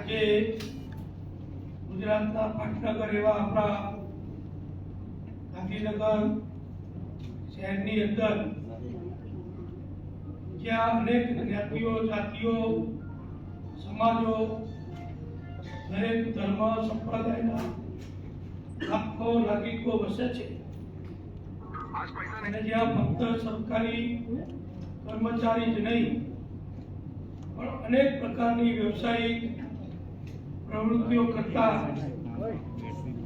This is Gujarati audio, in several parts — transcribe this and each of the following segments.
આજે ગુજરાતના પાટનગર એવા આપણા ગાંધીનગર શહેરની અંદર જ્યાં અનેક જ્ઞાતિઓ, જાતિઓ, સમાજો, દરેક ધર્મ સંપ્રદાયના લાખો નાગરિકો વસે છે અને જ્યાં ફક્ત સરકારી કર્મચારી જ નહીં પણ અનેક પ્રકારની વ્યવસાયિક પ્રવૃત્તિઓ કરતા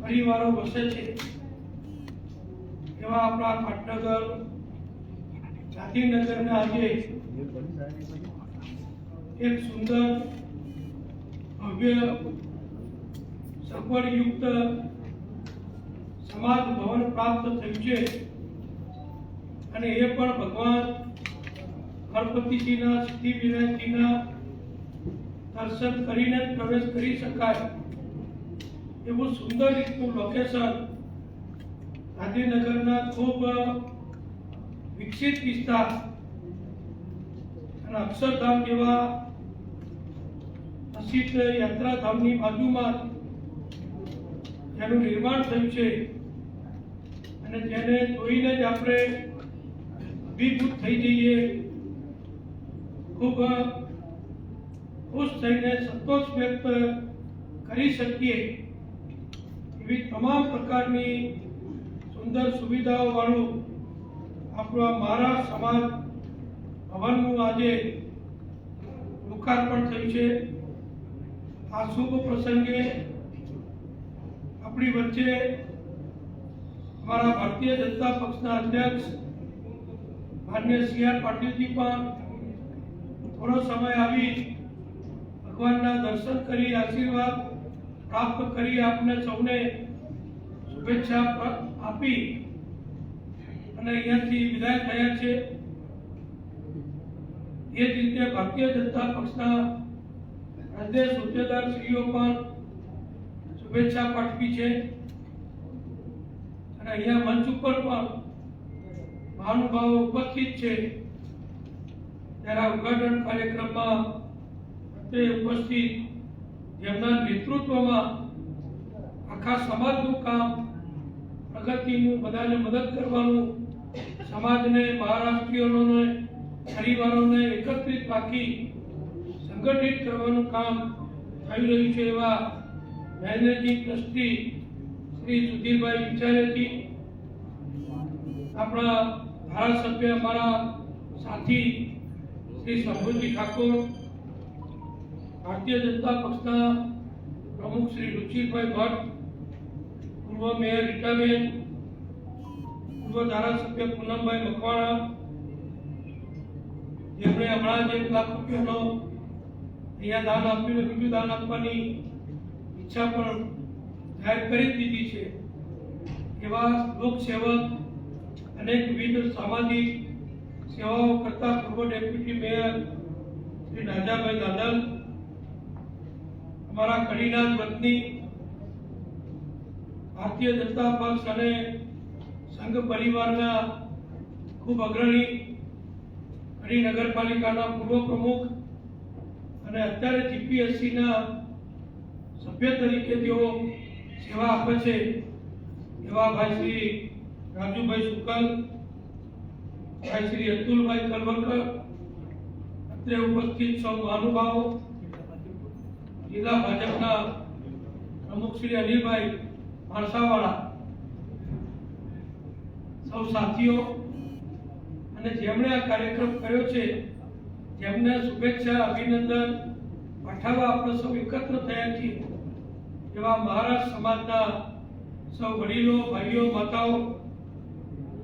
પરિવારો વસે છે એવા આપણા પાટનગર ગાંધીનગરના આજે એક સુંદર ભવ્ય સગવડયુક્ત સમાજ ભવન પ્રાપ્ત થયું છે અને એ પણ ભગવાન ગણપતિજીના સિદ્ધિ વિનાયકજીના દર્શન કરીને પ્રવેશ કરી શકાય એવું સુંદર રીતનું લોકેશન ગાંધીનગરના ખૂબ વિકસિત વિસ્તાર અને અક્ષરધામ જેવા પ્રસિદ્ધ યાત્રાધામની બાજુમાં જેનું નિર્માણ થયું છે અને જેને જોઈને જ આપણે અભિભૂત થઈ જઈએ, ખૂબ ખુશ થઈને સંતોષ વ્યક્ત કરી શકીએ એવી તમામ પ્રકારની સુંદર સુવિધાઓ વાળું આપણું મહારાજ સમાજ ભવનનું આજે લોકાર્પણ થયું છે। આ શુભ પ્રસંગે આપણી વચ્ચે અમારા ભારતીય જનતા પક્ષના અધ્યક્ષ માનનીય સી.આર. પાટીલજી પણ થોડો સમય આવી ભગવાનના દર્શન કરી આશીર્વાદ પ્રાપ્ત કરી આપને સૌને શુભેચ્છા આપી અને અહીંયાથી વિદાય થયા છે। એ જ રીતે ભારતીય જનતા પક્ષના પ્રદેશ હોદ્દેદારશ્રીઓ પણ શુભેચ્છા પાઠવી છે અને અહીંયા મંચ ઉપર પણ મહાનુભાવો ઉપસ્થિત છે ત્યારે ઉદ્ઘાટન કાર્યક્રમમાં ઉપસ્થિત જેમના નેતૃત્વમાં આખા સમાજનું કામ પ્રગતિનું, બધાને મદદ કરવાનું, સમાજને, મહારાષ્ટ્રીયોને, પરિવારોને એકત્રિત રાખી સંગઠિત કરવાનું કામ થઈ રહ્યું છે એવા મેનેજિંગ ટ્રસ્ટી શ્રી સુધીરભાઈ વિચારેજી, આપણા ધારાસભ્ય અમારા સાથી શ્રી શંભુજી ઠાકોર, ભારતીય જનતા પક્ષના પ્રમુખ શ્રી રુચિરભાઈ ભટ્ટ, પૂર્વ મેયર રીટાબેન, પૂર્વ ધારાસભ્ય પૂનમભાઈ મકવાણા, જેમણે હમણાં જ 1 લાખ રૂપિયાનો અહીંયા દાન આપ્યું, બીજું દાન આપવાની ઈચ્છા પણ જાહેર કરી દીધી છે એવા લોકસેવક, અનેક વિવિધ સામાજિક સેવાઓ કરતા પૂર્વ ડેપ્યુટી મેયર શ્રી નાજાભાઈ દાદલ, અમારા કડીના જ વતની ભારતીય જનતા પક્ષ અને સંઘ પરિવારના ખૂબ અગ્રણી કડી નગરપાલિકાના પૂર્વ પ્રમુખ અને અત્યારે જીપીએસસીના સભ્ય તરીકે જેઓ સેવા આપે છે એવા ભાઈ શ્રી રાજુભાઈ શુકલ, ભાઈ શ્રી અતુલભાઈ કલવરકર, અત્રે ઉપસ્થિત સૌ મહાનુભાવો, જિલ્લા ભાજપના પ્રમુખ શ્રી અનિલભાઈ માણસાવાળા, સૌ સાથીઓ અને જેમણે આ કાર્યક્રમ કર્યો છે, જેમને શુભેચ્છા અભિનંદન પાઠવવા આપણે સૌ એકત્ર થયા છીએ એવા મહારાષ્ટ્ર સમાજના સૌ વડીલો, ભાઈઓ, માતાઓ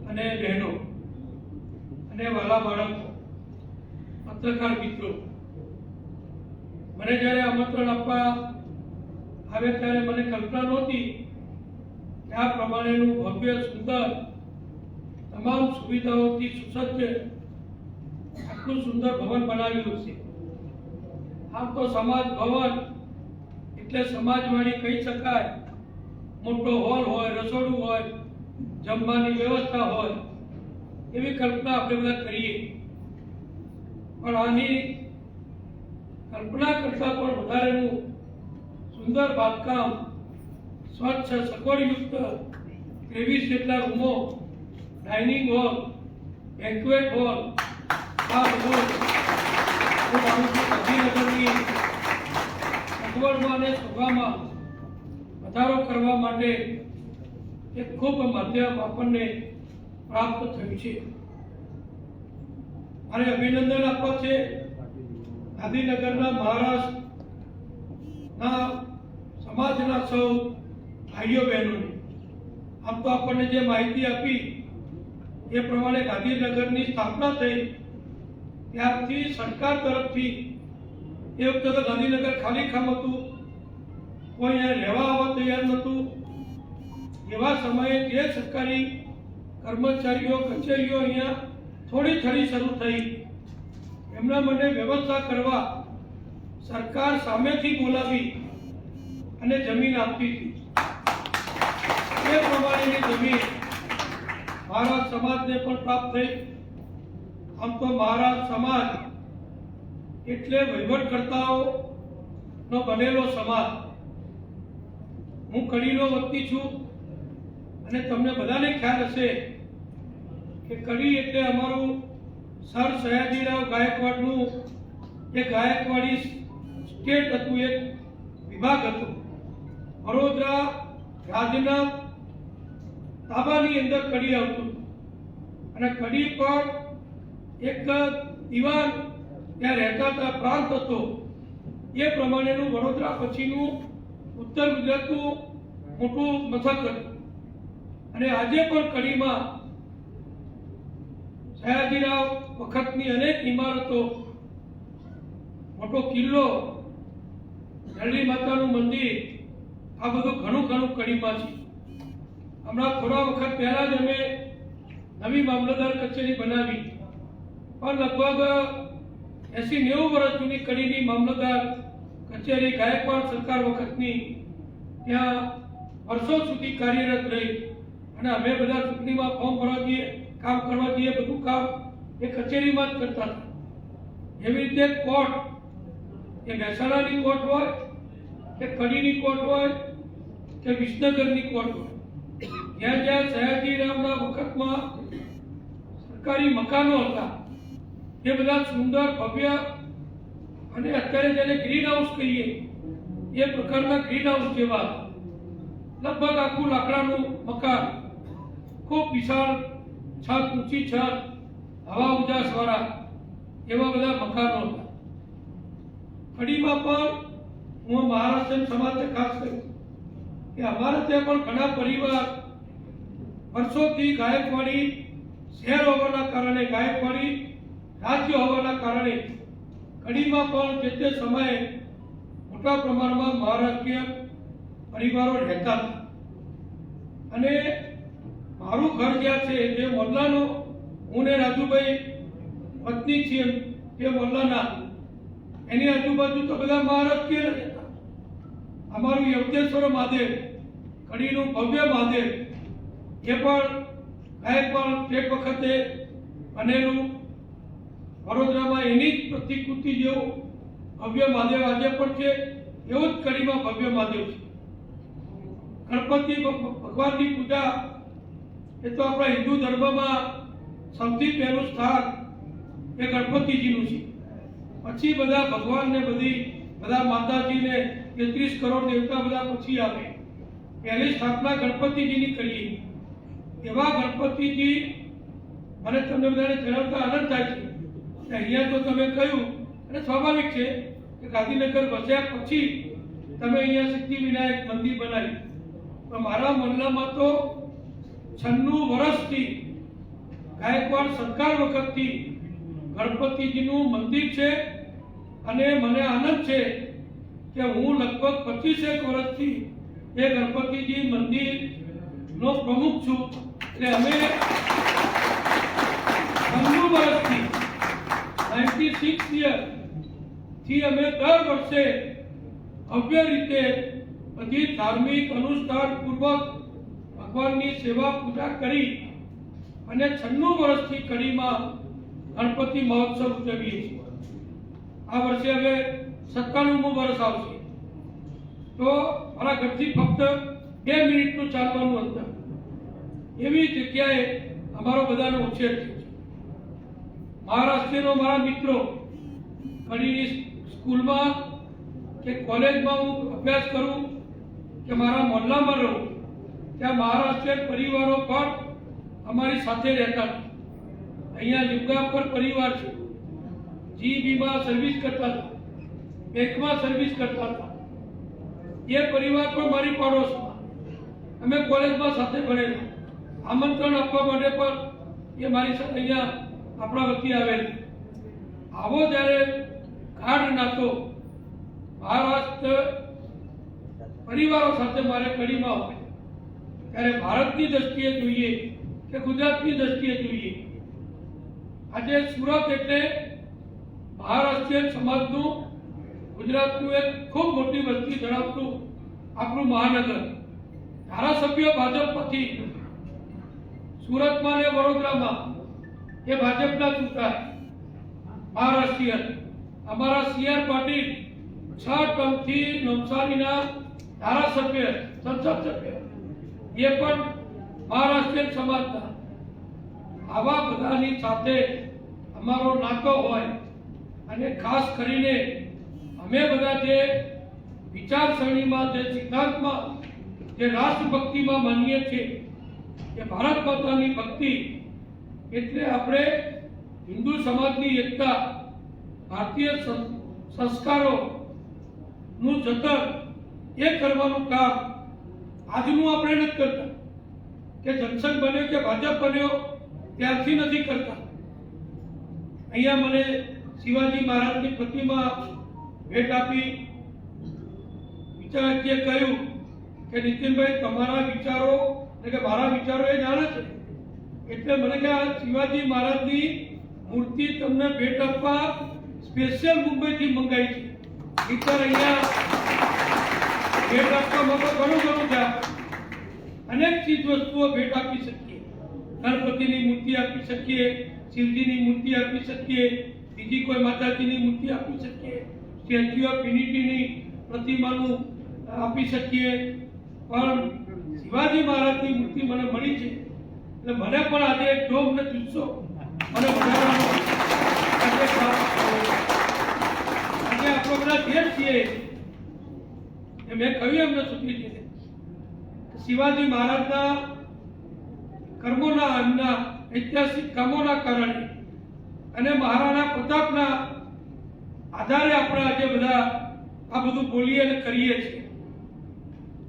અને બહેનો અને વાલા બાળકો, પત્રકાર મિત્રો, મને જ્યારે આમંત્રણ આપવા આવે ત્યારે મને કલ્પના નહોતી કે આ પ્રમાણેનું ભવ્ય, સુંદર, તમામ સુવિધાઓથી સુસજ્જ આટલું સુંદર ભવન બનાવેલું છે। આમ તો સમાજ ભવન એટલે સમાજવાડી કહી શકાય, મોટો હોલ હોય, રસોડું હોય, જમવાની વ્યવસ્થા હોય એવી કલ્પના આપણે બધા કરીએ, પણ આની કલ્પના કરતા પણ વધારેનું સુંદર બાંધકામ, સ્વચ્છ સગવડયુક્ત 23 જેટલા રૂમો, ડાઇનિંગ હોલ, બેન્ક્વેટ હોલ, આ બધું હું માનું છું ગાંધીનગરની સગવડમાં અને શોભામાં વધારો કરવા માટે એક ખૂબ માધ્યમ આપણને પ્રાપ્ત થયું છે. મારે અભિનંદન આપવા છે ગાંધીનગરના મહારાષ્ટ્રના સમાજના સૌ ભાઈઓ બહેનોને. આમ તો આપણને જે માહિતી આપી એ પ્રમાણે ગાંધીનગરની સ્થાપના થઈ ત્યારથી સરકાર તરફથી એ વખતે તો ગાંધીનગર ખાલી ખામ હતું, કોઈ અહીંયા રહેવા આવવા તૈયાર નહોતું. એવા સમયે જે સરકારી કર્મચારીઓ કચેરીઓ અહીંયા થોડી થોડી શરૂ થઈ, એમના મને વ્યવસ્થા કરવા સરકાર સામેથી બોલાવી અને જમીન આપતી હતી. એ પ્રમાણેની જમીન મહારાજ સમાજને પણ પ્રાપ્ત થઈ. આમ તો મહારાજ સમાજ એટલે વહીવટકર્તાઓનો બનેલો સમાજ. હું કડીનો વતની છું અને તમને બધાને ખ્યાલ હશે કે કડી એટલે અમારું સર સયાજીરાવ ગાયકવાડનું એક ગાયકવાડી સ્ટેટ હતું, એક વિભાગ હતો. વડોદરા રાજના તાબાની અંદર કડી આવતું અને કડી પર એક દિવાન ત્યાં રહેતા હતા, પ્રાંત હતો. એ પ્રમાણેનું વડોદરા પછીનું ઉત્તર ગુજરાતનું મોટું મથક હતું. અને આજે પણ કડીમાં સયાજીરાવ વખતની અનેક ઇમારતો, મોટો કિલ્લો, જળની માતાનું મંદિર, આ બધું ઘણું ઘણું કડીમાં છે. હમણાં થોડા વખત પહેલા જ અમે નવી મામલતદાર કચેરી બનાવી, પણ લગભગ 80-90 વર્ષ જૂની કડીની મામલતદાર કચેરી ગાયકવાડ સરકાર વખતની ત્યાં વર્ષો સુધી કાર્યરત રહી. અને અમે બધા ચૂંટણીમાં ફોર્મ ભરવા જઈએ, કામ કરવા જઈએ, બધું કામ એ કચેરીમાં જ કરતા હતા. એવી રીતે કોર્ટ, એ મહેસાણાની કોર્ટ હોય કે કડીની કોર્ટ હોય કે વિસનગરની કોર્ટ હોય, જ્યાં જ્યાં સયાજીરાવના વખતમાં સરકારી મકાનો હતા એ બધા સુંદર ભવ્ય અને અત્યારે જેને ગ્રીન હાઉસ કહીએ એ પ્રકારના ગ્રીન હાઉસ જેવા, લગભગ આખું લાકડાનું મકાન, ખૂબ વિશાળ છત, ઊંચી છત, હવા ઉજાસ વાળા એવા બધા મકાનો હતા. કડીમાં પણ હું મહારાષ્ટ્ર સમાજને ખાસ કહ્યું કે અમારે ત્યાં પણ ઘણા પરિવાર વર્ષોથી ગાયકવાડી શહેર હોવાના કારણે, ગાયકવાડી રાજ્ય હોવાના કારણે કડીમાં પણ જે તે સમયે મોટા પ્રમાણમાં મહારાષ્ટ્રીય પરિવારો રહેતા હતા. અને મારું ઘર જ્યાં છે જે મોલ્લાનો, હું ને રાજુભાઈ પત્ની છીએ જે મોલ્લાના, એની આજુબાજુ તો બધા મહારાષ્ટ્રીય રહેતા. અમારું યવતેશ્વર મહાદેવ, કડીનું ભવ્ય મહાદેવ, એ પણ ગાયકવાડ એક વખતે બનેલું, વડોદરામાં એની જ પ્રતિકૃતિ જેવું ભવ્ય મહાદેવ આજે પણ છે. એવું જ કડીમાં ભવ્ય મહાદેવ છે. ગણપતિ ભગવાનની પૂજા એ તો આપણા હિન્દુ ધર્મમાં સૌથી પહેલું સ્થાન એ ગણપતિજીનું છે. પછી બધા ભગવાનને બધા માતાજીને 33 કરોડ દેવતા બધા પછી આવે. પહેલી સ્થાપના ગણપતિજીની કરીએ. એવા ગણપતિજી મને તમને બધાને જણાવતા આનંદ થાય છે કે અહીંયા તો તમે કહ્યું, અને સ્વાભાવિક છે કે ગાંધીનગર વસ્યા પછી તમે અહીંયા સિદ્ધિવિનાયક મંદિર બનાવ્યું. પણ મારા મનલામાં તો 96 વર્ષથી ગાયકવાડ સરકાર વખતથી ગણપતિજીનું મંદિર છે. અને મને આનંદ છે કે હું લગભગ 25 વર્ષથી એ ગણપતિજી મંદિરનો પ્રમુખ છું. એટલે અમે 96 વર્ષથી 96 યર થી અમે દર વર્ષે ભવ્ય રીતે બધી ધાર્મિક અનુષ્ઠાન પૂર્વક ભગવાનની સેવા પૂજા કરી અને 96 વર્ષથી કડીમાં ગણપતિ મહોત્સવ ઉજવીએ છીએ. આ વર્ષે હવે 97મું વર્ષ આવશે. તો મારા ઘરથી ફક્ત 2 મિનિટનું ચાલવાનું અંતર, એવી જગ્યાએ અમારો બધાનો ઉછેર થયો છે. મહારાષ્ટ્રનો મારા મિત્રો ઘણી સ્કૂલમાં કે કોલેજમાં હું અભ્યાસ કરું કે મારા મોહલ્લામાં રહું, ત્યાં મહારાષ્ટ્રીયન પરિવારો પણ અમારી સાથે રહેતા હતા. અહીંયા લિંગાપર પરિવાર છે, જીબીમાં સર્વિસ કરતા હતા, બેંકમાં સર્વિસ કરતા હતા. એ પરિવાર પણ મારી પાડોશમાં, અમે કોલેજમાં સાથે ભણેલા. આમંત્રણ આપવા માટે પણ એ મારી સાથે અહીંયા આપણા વતી આવેલા. આવો જ્યારે ગાઢ નાતો મહારાષ્ટ્ર પરિવારો સાથે મારે કડીમાં હોય, ત્યારે ભારતની દ્રષ્ટિએ જોઈએ કે ગુજરાતની દ્રષ્ટિએ જોઈએ, આજે સુરત એટલે મહારાષ્ટ્રીયન સમાજનું, ગુજરાતનું એક ખૂબ મોટી વસ્તી ધરાવતું આપણું મહાનગર. ધારાસભ્ય ભાજપમાંથી સુરતમાં ને વડોદરામાં એ ભાજપના ચૂંટાય મહારાષ્ટ્રીયન. અમારા CR પાટીલ 6 ટર્મથી નવસારીના ધારાસભ્ય, સંસદ સભ્ય, એ પણ મહારાષ્ટ્રીયન સમાજના. આવા બધાની સાથે અમારો નાતો હોય, અને ખાસ કરીને અમે બધા જે વિચારસરણીમાં, જે સિદ્ધાંતમાં, જે રાષ્ટ્રભક્તિમાં માનીએ છીએ કે ભારત માતાની ભક્તિ એટલે આપણે હિન્દુ સમાજની એકતા, ભારતીય સંસ્કારોનું જતન એ કરવાનું કામ આજનું આપણે નથી કરતા, કે જનસંઘ બન્યો કે ભાજપ બન્યો ત્યારથી નથી કરતા. અહીંયા મને શિવાજી મહારાજની પ્રતિમા ભેટ આપી, વિચારકીએ કહ્યું કે નીતિનભાઈ તમારા વિચારો એટલે કે મારા વિચારો એ જાણે છે, એટલે મને કે આ શિવાજી મહારાજની મૂર્તિ તમને ભેટ આપવા સ્પેશિયલ મુંબઈથી મંગાવી છે. વિચાર અહીંયા ભેટ આપવામાં તો ઘણું છે, અનેક ચીજ વસ્તુઓ ભેટ આપી શકીએ. ગણપતિની મૂર્તિ આપી શકીએ, શિવજીની મૂર્તિ આપી શકીએ, બીજી કોઈ માતાજીની મૂર્તિ આપી શકીએ, સ્ટેચ્યુ ઓફ યુનિટીની પ્રતિમાનું આપી શકીએ. પણ શિવાજી મહારાજની મૂર્તિ મને મળી છે, એટલે મને પણ આજે એક જોગ ને જુસ્સો મને વધારવાનો આજે આપણો બધા દેશ છીએ. મેં કહ્યું એમને સુધી છે શિવાજી મહારાજના કર્મોના, એમના ઐતિહાસિક કામોના કારણે અને મહારાણા પ્રતાપના આધારે આપણે આજે બધા આ બધું બોલીએ અને કરીએ છીએ.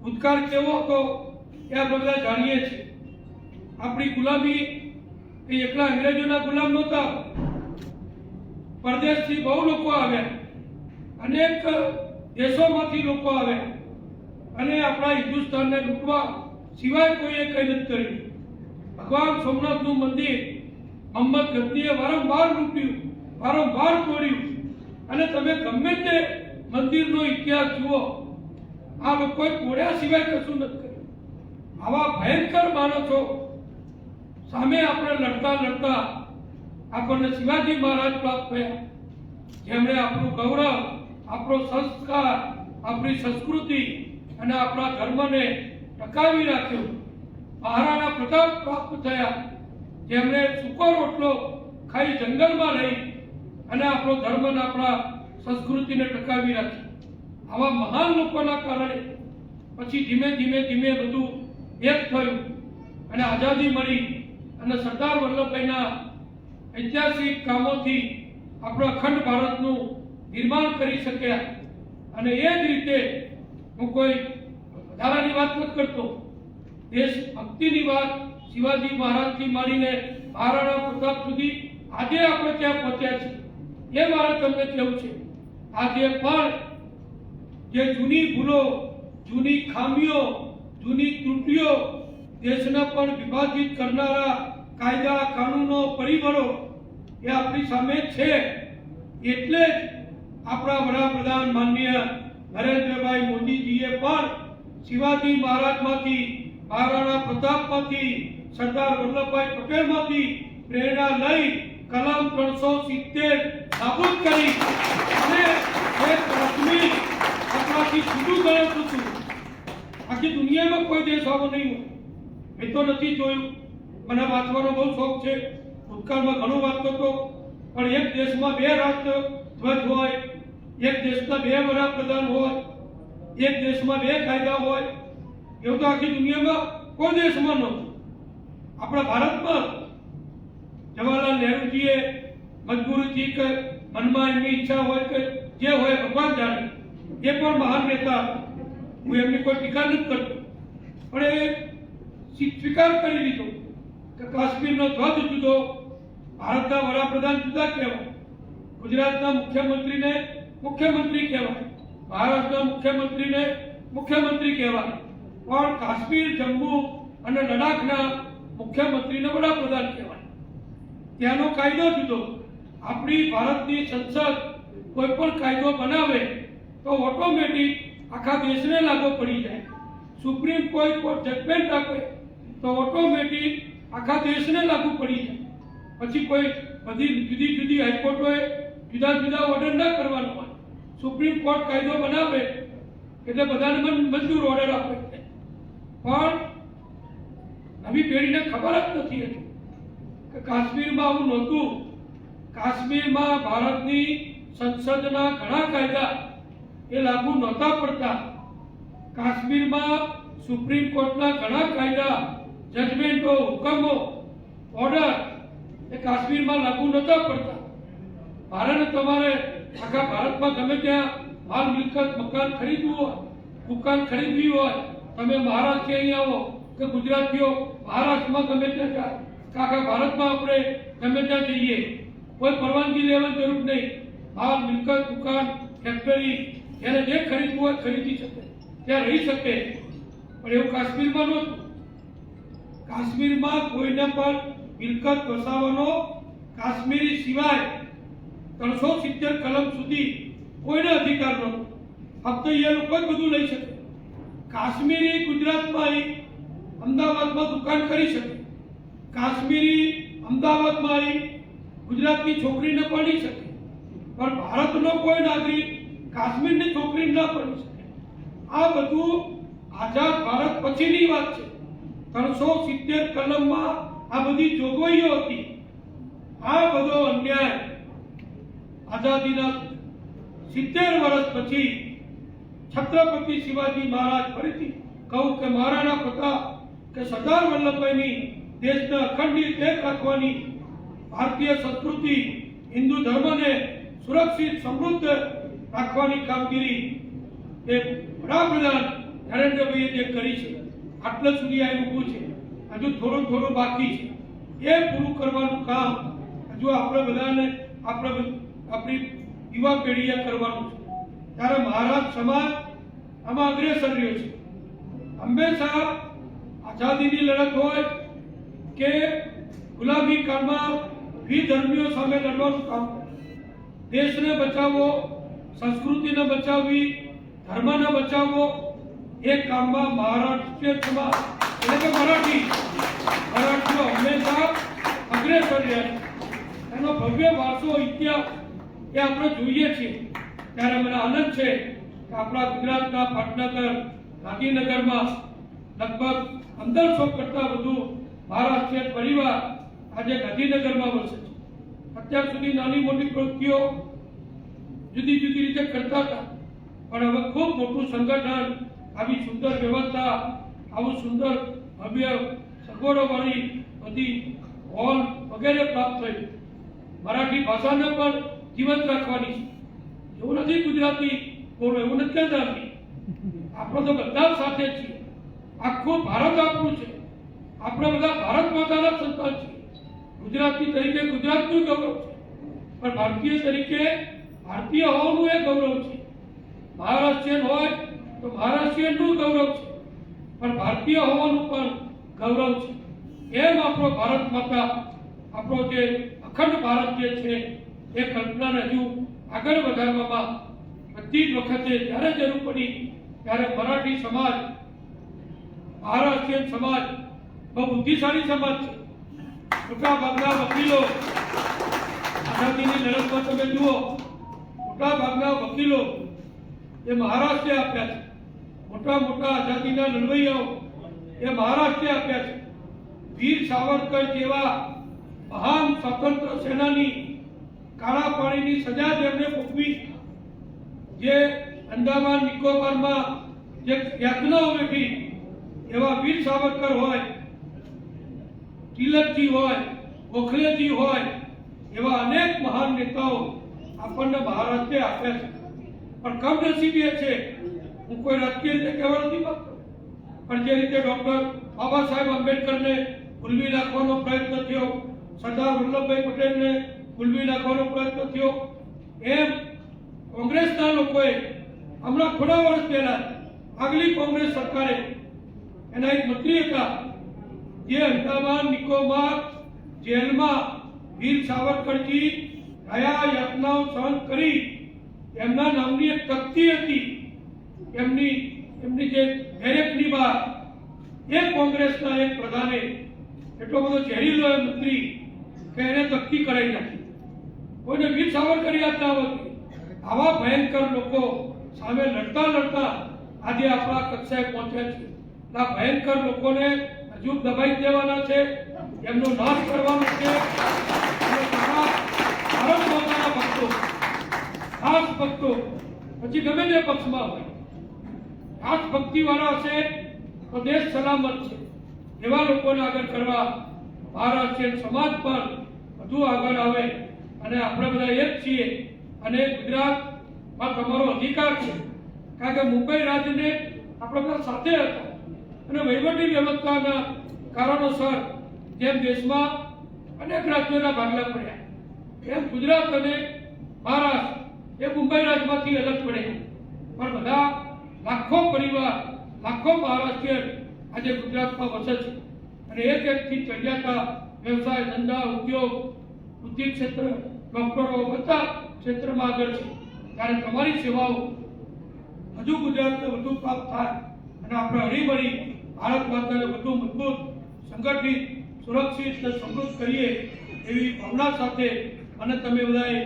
ભૂતકાળ કેવો હતો એ આપણે બધા જાણીએ છીએ. આપણી ગુલામી એ એકલા અંગ્રેજોના ગુલામ નહોતા, પરદેશથી બહુ લોકો આવ્યા, અનેક દેશોમાંથી લોકો આવ્યા, અને આપણા હિન્દુસ્તાનને લૂંટવા સિવાય કોઈએ કંઈ નથી કર્યું. ભગવાન સોમનાથનું મંદિર મોહમ્મદ ગઝનીએ વારંવાર લૂંટ્યું, વારંવાર તોડ્યું, અને તમે ગમે તે મંદિરનો ઇતિહાસ જુઓ, આ લોકોએ તોડ્યા સિવાય કશું નથી કર્યું. આવા ભયંકર માણસો સામે આપણે લડતા લડતા આપણને શિવાજી મહારાજ પ્રાપ્ત થયા, જેમણે આપણું ગૌરવ, આપણો સંસ્કાર, આપણી સંસ્કૃતિ અને આપણા ધર્મને ટકાવી રાખ્યો. મહારાણા પ્રતાપ પ્રાપ્ત થયા, જેમણે સૂકો રોટલો ખાઈ જંગલમાં રહી અને આપણો ધર્મ અને આપણા સંસ્કૃતિને ટકાવી રાખી. આવા મહાન લોકોના કારણે પછી ધીમે ધીમે ધીમે બધું એક થયું અને આઝાદી મળી, અને સરદાર વલ્લભભાઈના ઐતિહાસિક કામોથી આપણે અખંડ ભારતનું નિર્માણ કરી શક્યા. અને એ જ રીતે હું કોઈ વધારાની વાત નથી કરતો, દેશ ભક્તિની વાત શિવાજી મહારાજથી માંડીને મહારાણા પ્રતાપ સુધી આજે આપણે ત્યાં પહોંચ્યા છીએ. એ મારે તમને કહેવું છે, આજે પણ જે જૂની ભૂલો, જૂની ખામીઓ, જૂની ત્રુટીઓ, દેશને પણ વિભાજિત કરનારા કાયદા, કાનૂનો, પરિબળો એ આપણી સામે છે. એટલે જ આપણા વડાપ્રધાન માનનીય નરેન્દ્રભાઈ મોદીજીએ પણ શિવાજી મહારાજમાંથી, મહારાણા પ્રતાપમાંથી, સરદાર વલ્લભભાઈ પટેલમાંથી પ્રેરણા લઈ કલમ 370 નાબૂદ કરી અને એક રશ્મિ આપણાથી જુદું ગણતું હતું દુનિયામાં કોઈ દેશ આવો નહીં હોય. મેં તો નથી જોયું. મને વાંચવાનો બહુ શોખ છે. ભૂતકાળમાં ઘણું વાંચતો હતો. પણ એક દેશમાં બે રાષ્ટ્ર ધ્વજ હોય, એક દેશના બે વડાપ્રધાન હોય, એક દેશમાં બે કાયદા હોય, એવું તો આખી દુનિયામાં કોઈ દેશમાં નહોતું. આપણા ભારતમાં જવાહરલાલ નહેરુજીએ મજબૂરીથી કે મનમાં એમની ઈચ્છા હોય કે જે હોય ભગવાન જાણે, એ પણ મહાન નેતા. હું એમની કોઈ ટીકા નથી કરતો, પણ એ સ્વીકાર કરી લીધો કે કાશ્મીરનો ધ્વજ જુદો, ભારતના વડાપ્રધાન જુદા કહેવાય, ગુજરાતના મુખ્યમંત્રીને મુખ્યમંત્રી કહેવાય, મહારાષ્ટ્રના મુખ્યમંત્રીને મુખ્યમંત્રી કહેવાય, પણ કાશ્મીર, જમ્મુ અને લડાખના મુખ્યમંત્રીને વડાપ્રધાન કહેવાય. ત્યાંનો કાયદો જુદો. આપણી ભારતની સંસદ કોઈ પણ કાયદો બનાવે તો ઓટોમેટિક આખા દેશને લાગુ પડી જાય. સુપ્રીમ કોર્ટ જજમેન્ટ આપે તો ઓટોમેટિક આખા દેશને લાગુ પડી જાય. પછી કોઈ બધી જુદી જુદી હાઈકોર્ટોએ જુદા જુદા ઓર્ડર ન કરવાનો હોય. સુપ્રીમ કોર્ટ કાયદો બનાવે એટલે બધાને મંજૂર ઓર્ડર આપે. પણ નવી પેઢીને ખબર જ નથી હતી કે કાશ્મીરમાં આવું નહોતું. કાશ્મીરમાં ભારતની સંસદના ઘણા કાયદા એ લાગુ નહોતા પડતા. કાશ્મીરમાં સુપ્રીમ કોર્ટના ઘણા કાયદા, જજમેન્ટો, હુકમો, ઓર્ડર એ કાશ્મીરમાં લાગુ નહોતા પડતા. તમારે આખા ભારતમાં ગમે ત્યાં માલ મિલકત મકાન ખરીદવું હોય, દુકાન ખરીદવી હોય, તમે મહારાષ્ટ્ર અહીં આવો કે ગુજરાતીઓ મહારાષ્ટ્રમાં ગમે ત્યાં જાય, આખા ભારતમાં આપણે ગમે ત્યાં જઈએ, કોઈ પરવાનગી લેવાની જરૂર નહીં. માલ મિલકત દુકાન ફેક્ટરી એને જે ખરીદવું હોય ખરીદી શકે, ત્યાં રહી શકે. પણ એવું કાશ્મીરમાં નહોતું. કાશ્મીરમાં કોઈને પણ મિલકત વસાવવાનો કાશ્મીરી સિવાય 370 કલમ સુધી કોઈને અધિકાર નહોતો. ફક્ત એ લોકો જ બધું લઈ શકે. કાશ્મીરી ગુજરાતમાં અમદાવાદમાં દુકાન કરી શકે, કાશ્મીરી અમદાવાદમાં ગુજરાતની છોકરીને પરણી શકે, પણ ભારતનો કોઈ નાગરિક કાશ્મીરની છોકરી ન પરણી શકે. આ બધું આઝાદ ભારત પછીની વાત છે. 370 કલમમાં આ બધી જોગવાઈઓ હતી. આ બધો અન્યાય આઝાદીના 70 વર્ષ પછી છત્રપતિ શિવાજી મહારાજ ફરીથી કહું કે મહારાણા પ્રતાપ કે સરદાર વલ્લભભાઈની દેશને અખંડિત એક રાખવાની, ભારતીય સંસ્કૃતિ હિન્દુ ધર્મને સુરક્ષિત સમૃદ્ધ રાખવાની કામગીરી એ વડાપ્રધાન નરેન્દ્રભાઈએ જે કરી છે, આટલા સુધી આ ઊભું છે. હજુ થોડું થોડું બાકી છે. એ પૂરું કરવાનું કામ હજુ આપણે બધાને આપણી યુવા પેઢીએ કરવાનું છે. ત્યારે મહારાજ સમાજ આમાં અગ્રેસર રહ્યો છે. હંમેશા આઝાદીની લડત હોય કે ગુલામી કાળમાં વિધર્મીઓ સામે લડવાનું કામ કરે. દેશને બચાવવો, સંસ્કૃતિને બચાવવી, ધર્મને બચાવવો, એ કામમાં મહારાષ્ટ્રીય સમાજ એટલે કે મરાઠીઓ હંમેશા અગ્રેસર રહ્યા. એનો ભવ્ય વારસો, ઇતિહાસ એ આપણે જોઈએ છીએ. ત્યારે મને આનંદ છે કે આપણા ગુજરાતના પાટનગર ગાંધીનગરમાં લગભગ 1500 કરતા વધુ મહારાષ્ટ્રીય પરિવાર આજે ગાંધીનગરમાં વસે છે. અત્યાર સુધી નાની મોટી પ્રવૃત્તિઓ જુદી જુદી રીતે કરતા હતા, પણ હવે ખૂબ મોટું સંગઠન, આવી સુંદર વ્યવસ્થા, આવું સુંદર ભવ્ય સગવડોવાળી બધી હોલ વગેરે પ્રાપ્ત થયું. મરાઠી ભાષાને પણ જીવંત રાખવાની છે. એવું નથી ગુજરાતી બોલો, એવું નથી કહેતા. આપણે તો બધા સાથે છીએ. આખું ભારત આપણું છે. આપણે બધા ભારત માતાના સંતાન છીએ. ગુજરાતી તરીકે ગુજરાતનું ગૌરવ છે, પણ ભારતીય તરીકે ભારતીય હોવાનું એ ગૌરવ છે. મહારાષ્ટ્રીયન હોય તો મહારાષ્ટ્રીયનનું ગૌરવ છે, પણ ભારતીય હોવાનું પણ ગૌરવ છે. એમ આપણો ભારત માતા, આપણો જે અખંડ ભારત જે છે એ કલ્પનાને હજુ આગળ વધારવામાં બધી જ વખતે જ્યારે જરૂર પડી ત્યારે મરાઠી સમાજ, મહારાષ્ટ્રીયન સમાજ બહુ બુદ્ધિશાળી સમાજ છે. મોટા ભાગના વકીલો આઝાદીની લડતમાં તમે જુઓ, મોટા ભાગના વકીલો એ મહારાષ્ટ્રે આપ્યા છે. મોટા મોટા આઝાદીના લડવૈયાઓ એ મહારાષ્ટ્રે આપ્યા છે. વીર સાવરકર જેવા મહાન સ્વતંત્ર સેનાની કાળા પાણીની સજા જેમને ભોગવી, જે અંદામાન નિકોબારમાં જે યાતનાઓ વેઠી, એવા વીર સાવરકર હોય, તિલકજી હોય, ગોખલેજી હોય, એવા અનેક મહાન નેતાઓ આપણને મહારાષ્ટ્રે આપ્યા છે. પણ કમનસીબી એ છે, હું કોઈ રાજકીય રીતે કહેવા નથી માંગતો, પણ જે રીતે ડોક્ટર બાબા સાહેબ આંબેડકરને ભૂલવી નાખવાનો પ્રયત્ન થયો, સરદાર વલ્લભભાઈ પટેલને ભૂલવી નાખવાનો પ્રયત્ન થયો, એમ કોંગ્રેસના લોકોએ હમણાં થોડા વર્ષ પહેલા આગલી કોંગ્રેસ સરકારે એના એક મંત્રી હતા જે અંદામાન નિકોબાર જેલમાં વીર સાવરકરજી કયા યાતનાઓ સહન કરી, એમના નામની એક તકતી હતી, એમની જે બેરેકની બહાર એ કોંગ્રેસના એક પ્રધાને એટલો બધો ઝેરીલો એ મંત્રી કે એને તકતી કરાવી નાખી. કોઈને વીર સાવરકર યાદ ના આવતી. આવા ભયંકર લોકો સામે લડતા લડતા આજે આપણા કક્ષાએ પહોંચ્યા છે. આ ભયંકર લોકોને હજુ દબાઈ દેવાના છે, એમનો નાશ કરવાનો છે. ભારત માતાના ભક્તો, ખાસ ભક્તો, પછી ગમે તે પક્ષમાં હોય, ખાસ ભક્તિ વાળા હશે તો દેશ સલામત છે. એવા લોકોને આગળ કરવા મહારાષ્ટ્રીયન સમાજ પણ વધુ આગળ આવે અને આપણે બધા એક છીએ. અને ગુજરાતમાં તમારો અધિકાર છે, કારણ કે મુંબઈ રાજ્યને આપણે બધા સાથે હતા અને વહીવટી વ્યવસ્થાના કારણોસર જેમ દેશમાં અનેક રાજ્યોના ભાગલા પડ્યા, એમ ગુજરાત અને મહારાષ્ટ્ર એ મુંબઈ રાજ્યમાંથી અલગ પડ્યા. પણ બધા લાખો પરિવાર, લાખો મહારાષ્ટ્રીયન આજે ગુજરાતમાં વસે છે અને એક એકથી ચડિયાતા વ્યવસાય, ધંધા, ઉદ્યોગ, બુદ્ધિ ક્ષેત્ર, ડોક્ટરો બધા ક્ષેત્રમાં આગળ છે. ત્યારે તમારી સેવાઓ હજુ ગુજરાતને વધુ પ્રાપ્ત થાય અને આપણે હળીમળી ભારત માતાને વધુ મજબૂત, સંગઠિત, સુરક્ષિત અને સમૃદ્ધ કરીએ એવી ભાવના સાથે અને તમે બધાએ